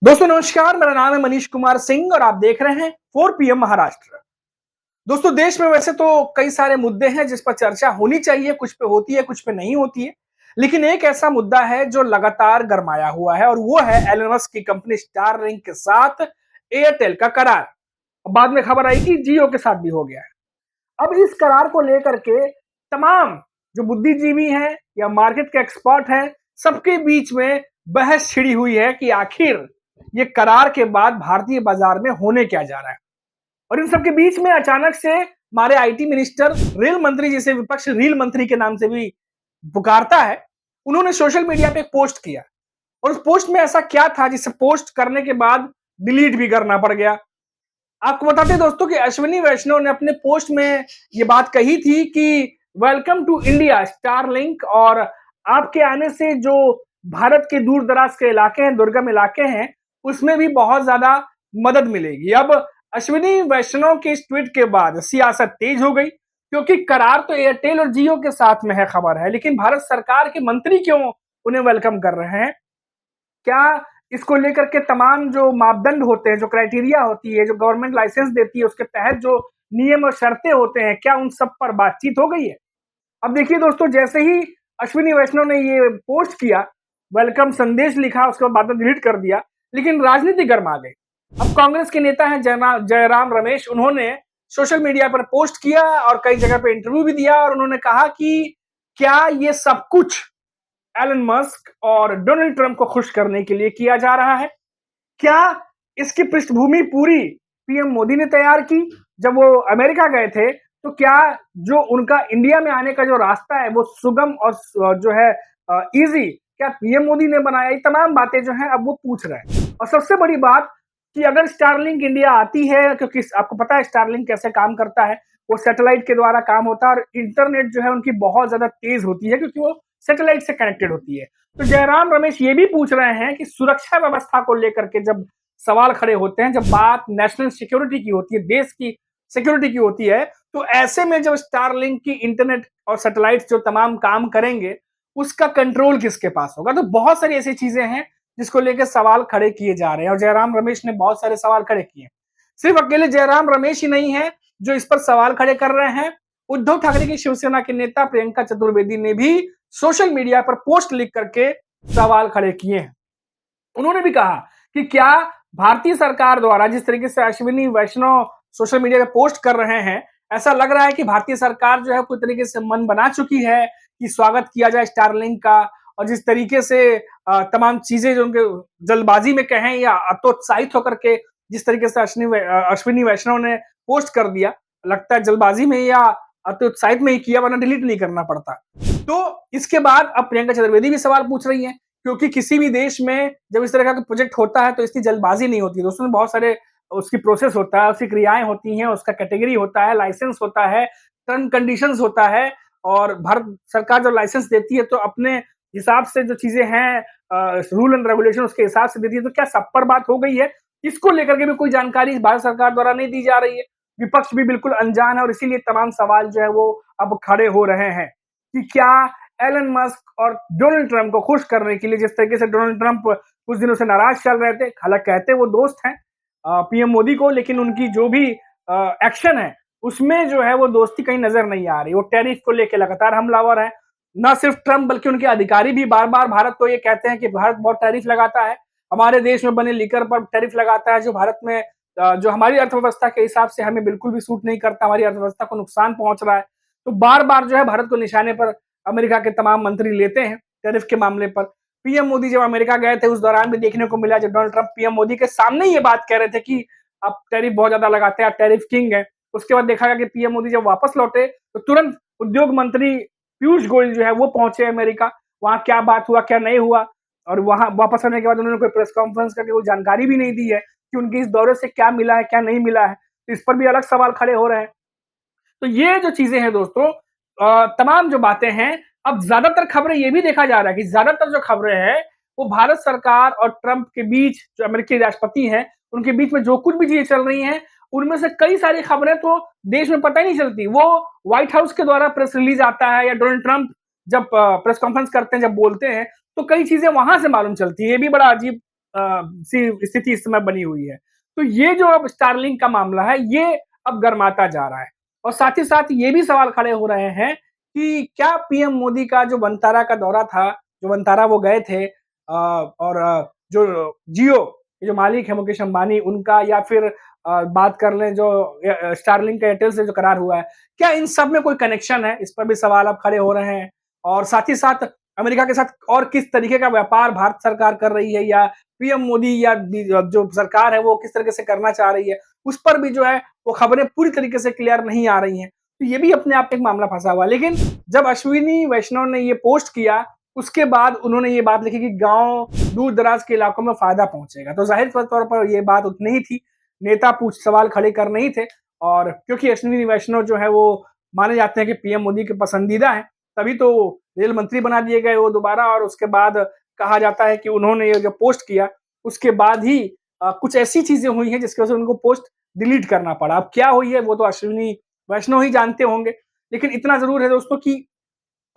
दोस्तों नमस्कार, मेरा नाम है मनीष कुमार सिंह और आप देख रहे हैं 4 पीएम महाराष्ट्र। दोस्तों देश में वैसे तो कई सारे मुद्दे हैं जिस पर चर्चा होनी चाहिए, कुछ पे होती है, कुछ पे नहीं होती है। लेकिन एक ऐसा मुद्दा है जो लगातार गरमाया हुआ है और वो है एलन मस्क की कंपनी स्टारलिंक के साथ एयरटेल का करार। बाद में खबर आई कि जियो के साथ भी हो गया है। अब इस करार को लेकर के तमाम जो बुद्धिजीवी हैं या मार्केट के एक्सपर्ट हैं, सबके बीच में बहस छिड़ी हुई है कि आखिर ये करार के बाद भारतीय बाजार में होने क्या जा रहा है। और इन सबके बीच में अचानक से हमारे आईटी मिनिस्टर, रेल मंत्री, जिसे विपक्ष रील मंत्री के नाम से भी पुकारता है, उन्होंने सोशल मीडिया पे एक पोस्ट किया और उस पोस्ट में ऐसा क्या था जिसे पोस्ट करने के बाद डिलीट भी करना पड़ गया। आपको बताते हैं दोस्तों कि अश्विनी वैष्णव ने अपने पोस्ट में ये बात कही थी कि वेलकम टू इंडिया स्टारलिंक, और आपके आने से जो भारत के दूर दराज के इलाके हैं, दुर्गम इलाके हैं, उसमें भी बहुत ज्यादा मदद मिलेगी। अब अश्विनी वैष्णव के इस ट्वीट के बाद सियासत तेज हो गई, क्योंकि करार तो एयरटेल और जियो के साथ में है, खबर है, लेकिन भारत सरकार के मंत्री क्यों उन्हें वेलकम कर रहे हैं? क्या इसको लेकर के तमाम जो मापदंड होते हैं, जो क्राइटेरिया होती है, जो गवर्नमेंट लाइसेंस देती है, उसके तहत जो नियम और शर्तें होते हैं, क्या उन सब पर बातचीत हो गई है? अब देखिए दोस्तों, जैसे ही अश्विनी वैष्णव ने ये पोस्ट किया, वेलकम संदेश लिखा, उसके बाद में डिलीट कर दिया, लेकिन राजनीति गर्मा गई। अब कांग्रेस के नेता हैं जयराम रमेश, उन्होंने सोशल मीडिया पर पोस्ट किया और कई जगह पे इंटरव्यू भी दिया और उन्होंने कहा कि क्या ये सब कुछ एलन मस्क और डोनाल्ड ट्रंप को खुश करने के लिए किया जा रहा है? क्या इसकी पृष्ठभूमि पूरी पीएम मोदी ने तैयार की जब वो अमेरिका गए थे? तो क्या जो उनका इंडिया में आने का जो रास्ता है वो सुगम और जो है इजी, क्या पीएम मोदी ने बनाया? ये तमाम बातें जो हैं अब वो पूछ रहे हैं। और सबसे बड़ी बात कि अगर स्टारलिंक इंडिया आती है, क्योंकि आपको पता है स्टारलिंक कैसे काम करता है, वो सैटेलाइट के द्वारा काम होता है और इंटरनेट जो है उनकी बहुत ज्यादा तेज होती है क्योंकि वो सैटेलाइट से कनेक्टेड होती है। तो जयराम रमेश ये भी पूछ रहे हैं कि सुरक्षा व्यवस्था को लेकर के जब सवाल खड़े होते हैं, जब बात नेशनल सिक्योरिटी की होती है, देश की सिक्योरिटी की होती है, तो ऐसे में जब स्टारलिंक की इंटरनेट और सैटेलाइट जो तमाम काम करेंगे, उसका कंट्रोल किसके पास होगा? तो बहुत सारी ऐसी चीजें हैं जिसको लेकर सवाल खड़े किए जा रहे हैं और जयराम रमेश ने बहुत सारे सवाल खड़े किए। सिर्फ अकेले जयराम रमेश ही नहीं है जो इस पर सवाल खड़े कर रहे हैं। उद्धव ठाकरे की शिवसेना के नेता प्रियंका चतुर्वेदी ने भी सोशल मीडिया पर पोस्ट लिख करके सवाल खड़े किए हैं। उन्होंने भी कहा कि क्या भारतीय सरकार द्वारा जिस तरीके से अश्विनी वैष्णव सोशल मीडिया पे पोस्ट कर रहे हैं, ऐसा लग रहा है कि भारतीय सरकार जो है पूरी तरीके से मन बना चुकी है कि स्वागत किया जाए स्टारलिंक का। और जिस तरीके से तमाम चीजें जो उनके जल्दबाजी में कहें या अतोत्साहित होकर के जिस तरीके से अश्विनी वैष्णव ने पोस्ट कर दिया, लगता है जल्दबाजी में या अत्युत्साहित में ही किया, वरना डिलीट नहीं करना पड़ता। तो इसके बाद अब प्रियंका चतुर्वेदी भी सवाल पूछ रही हैं, क्योंकि किसी भी देश में जब इस तरह का प्रोजेक्ट होता है तो इसकी जल्दबाजी नहीं होती। दोस्तों बहुत सारे उसकी प्रोसेस होता है, उसकी क्रियाएं होती हैं, उसका कैटेगरी होता है, लाइसेंस होता है, टर्म कंडीशंस होता है। और भारत सरकार जब लाइसेंस देती है तो अपने हिसाब से जो चीजें हैं, रूल एंड रेगुलेशन उसके हिसाब से देती है। तो क्या सब पर बात हो गई है? इसको लेकर के भी कोई जानकारी भारत सरकार द्वारा नहीं दी जा रही है। विपक्ष भी बिल्कुल अनजान है और इसीलिए तमाम सवाल जो है वो अब खड़े हो रहे हैं कि क्या एलन मस्क और डोनाल्ड ट्रंप को खुश करने के लिए, जिस तरीके से डोनाल्ड ट्रंप कुछ दिनों से नाराज चल रहे थे, हालांकि कहते वो दोस्त हैं पीएम मोदी को, लेकिन उनकी जो भी एक्शन है उसमें जो है वो दोस्ती कहीं नजर नहीं आ रही। वो टैरिफ को लेकर लगातार हमलावर है। न सिर्फ ट्रंप बल्कि उनके अधिकारी भी बार बार भारत को ये कहते हैं कि भारत बहुत टैरिफ लगाता है, हमारे देश में बने लीकर पर टैरिफ लगाता है, जो भारत में जो हमारी अर्थव्यवस्था के हिसाब से हमें बिल्कुल भी सूट नहीं करता, हमारी अर्थव्यवस्था को नुकसान पहुंच रहा है। तो बार बार जो है भारत को निशाने पर अमेरिका के तमाम मंत्री लेते हैं टैरिफ के मामले पर। पीएम मोदी जब अमेरिका गए थे उस दौरान भी देखने को मिला जब डोनाल्ड ट्रंप पीएम मोदी के सामने ये बात कह रहे थे कि आप टैरिफ बहुत ज्यादा लगाते हैं, आप टैरिफ किंग है। उसके बाद देखा गया कि पीएम मोदी जब वापस लौटे तो तुरंत उद्योग मंत्री पीयूष गोयल जो है वो पहुंचे अमेरिका, वहां क्या बात हुआ क्या नहीं हुआ, और वहां वापस आने के बाद उन्होंने कोई प्रेस कॉन्फ्रेंस करके कोई जानकारी भी नहीं दी है कि उनके इस दौरे से क्या मिला है क्या नहीं मिला है। तो इस पर भी अलग सवाल खड़े हो रहे हैं। तो ये जो चीजें हैं दोस्तों, तमाम जो बातें हैं, अब ज्यादातर खबरें ये भी देखा जा रहा है कि ज्यादातर जो खबरें हैं वो भारत सरकार और ट्रंप के बीच, जो अमेरिकी राष्ट्रपति हैं उनके बीच में जो कुछ भी चीजें चल रही हैं, उनमें से कई सारी खबरें तो देश में पता ही नहीं चलती। वो व्हाइट हाउस के द्वारा प्रेस रिलीज आता है या डोनाल्ड ट्रंप जब प्रेस कॉन्फ्रेंस करते हैं, जब बोलते हैं, तो कई चीजें वहां से मालूम चलती है। ये भी बड़ा अजीब सी स्थिति इस समय बनी हुई है। तो ये जो अब स्टारलिंक का मामला है, ये अब गरमाता जा रहा है और साथ ही साथ ये भी सवाल खड़े हो रहे हैं कि क्या पीएम मोदी का जो वनतारा का दौरा था, जो वनतारा वो गए थे और जो जियो के जो मालिक है मुकेश अंबानी उनका या फिर बात कर लें जो स्टारलिंक का एयरटेल से जो करार हुआ है, क्या इन सब में कोई कनेक्शन है? इस पर भी सवाल अब खड़े हो रहे हैं और साथ ही साथ अमेरिका के साथ और किस तरीके का व्यापार भारत सरकार कर रही है या पीएम मोदी या जो सरकार है वो किस तरीके से करना चाह रही है, उस पर भी जो है वो खबरें पूरी तरीके से क्लियर नहीं आ रही हैं। तो ये भी अपने आप में एक मामला फंसा हुआ है। लेकिन जब अश्विनी वैष्णव ने ये पोस्ट किया, उसके बाद उन्होंने ये बात लिखी कि गाँव, दूर-दराज के इलाकों में फ़ायदा पहुँचेगा। तो ज़ाहिर तौर पर ये बात उतनी ही थी। नेता पूछ सवाल खड़े कर नहीं थे और क्योंकि अश्विनी वैष्णव जो है वो माने जाते हैं कि पीएम मोदी के पसंदीदा हैं, तभी तो रेल मंत्री बना दिए गए वो दोबारा और उसके बाद कहा जाता है कि उन्होंने ये जो पोस्ट किया, उसके बाद ही कुछ ऐसी चीज़ें हुई हैं जिसकी वजह से उनको पोस्ट डिलीट करना पड़ा। अब क्या हुई है वो तो अश्विनी वैष्णव ही जानते होंगे। लेकिन इतना ज़रूर है दोस्तों कि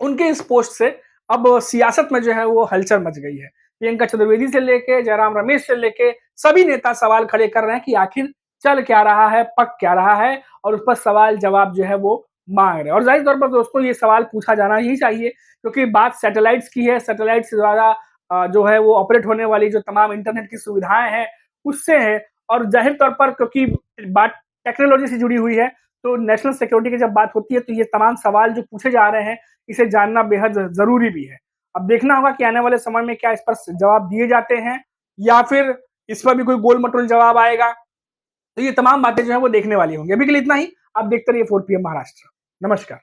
उनके इस पोस्ट से अब सियासत में जो है वो हलचल मच गई है। प्रियंका चतुर्वेदी से लेके जयराम रमेश से लेके सभी नेता सवाल खड़े कर रहे हैं कि आखिर चल क्या रहा है, पक क्या रहा है और उस पर सवाल जवाब जो है वो माँग रहे हैं। और ज़ाहिर तौर पर दोस्तों ये सवाल पूछा जाना ही चाहिए क्योंकि बात सैटेलाइट्स की है, सैटेलाइट से द्वारा जो है वो ऑपरेट होने वाली जो तमाम इंटरनेट की सुविधाएँ हैं, उससे है और ज़ाहिर तौर पर क्योंकि बात टेक्नोलॉजी से जुड़ी हुई है, तो नेशनल सिक्योरिटी की जब बात होती है तो ये तमाम सवाल जो पूछे जा रहे हैं, इसे जानना बेहद ज़रूरी भी है। अब देखना होगा कि आने वाले समय में क्या इस पर जवाब दिए जाते हैं या फिर इस पर भी कोई गोल-मटोल जवाब आएगा। तो ये तमाम बातें जो हैं वो देखने वाली होंगी। अभी के लिए इतना ही। आप देखते रहिए 4 पीएम महाराष्ट्र। नमस्कार।